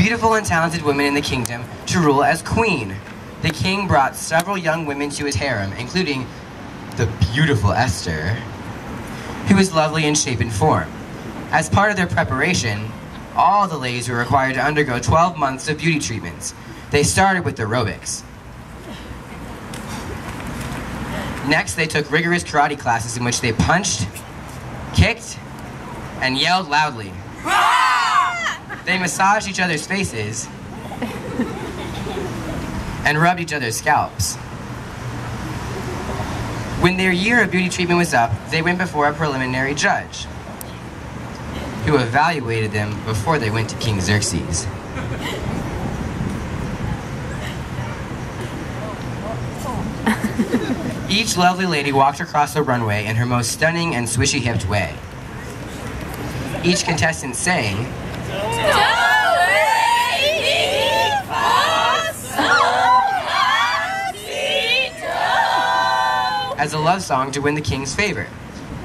beautiful and talented women in the kingdom to rule as queen. The king brought several young women to his harem, including the beautiful Ester, who was lovely in shape and form. As part of their preparation, all the ladies were required to undergo 12 months of beauty treatments. They started with aerobics. Next, they took rigorous karate classes in which they punched, kicked, and yelled loudly. They massaged each other's faces and rubbed each other's scalps. When their year of beauty treatment was up, they went before a preliminary judge, who evaluated them before they went to King Xerxes. Each lovely lady walked across the runway in her most stunning and swishy-hipped way. Each contestant sang, as a love song to win the king's favor.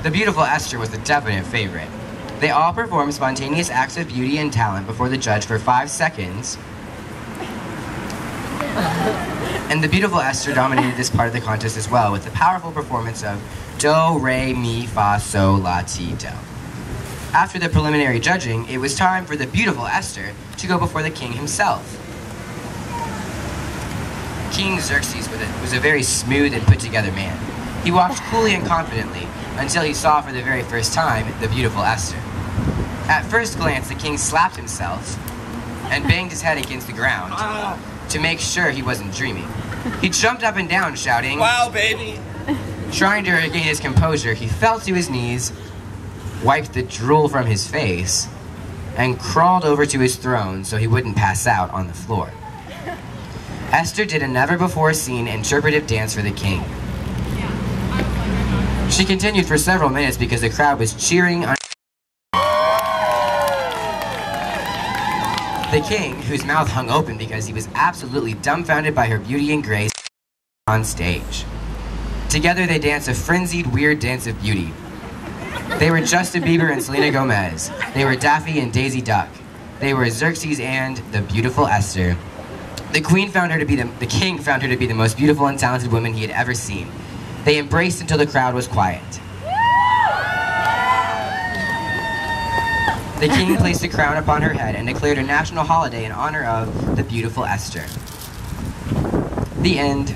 The beautiful Ester was the definite favorite. They all performed spontaneous acts of beauty and talent before the judge for 5 seconds. And the beautiful Ester dominated this part of the contest as well, with the powerful performance of Do, Re, Mi, Fa, Sol, La, Ti, Do. After the preliminary judging, it was time for the beautiful Ester to go before the king himself. King Xerxes was a very smooth and put-together man. He walked coolly and confidently until he saw for the very first time the beautiful Ester. At first glance, the king slapped himself and banged his head against the ground to make sure he wasn't dreaming. He jumped up and down, shouting, "Wow, baby!" Trying to regain his composure, he fell to his knees, wiped the drool from his face, and crawled over to his throne so he wouldn't pass out on the floor. Ester did a never-before-seen interpretive dance for the king. She continued for several minutes because the crowd was cheering on. The king, whose mouth hung open because he was absolutely dumbfounded by her beauty and grace, on stage. Together they danced a frenzied, weird dance of beauty. They were Justin Bieber and Selena Gomez. They were Daffy and Daisy Duck. They were Xerxes and the beautiful Ester. The king found her to be the most beautiful and talented woman he had ever seen. They embraced until the crowd was quiet. The king placed a crown upon her head and declared a national holiday in honor of the beautiful Ester. The end.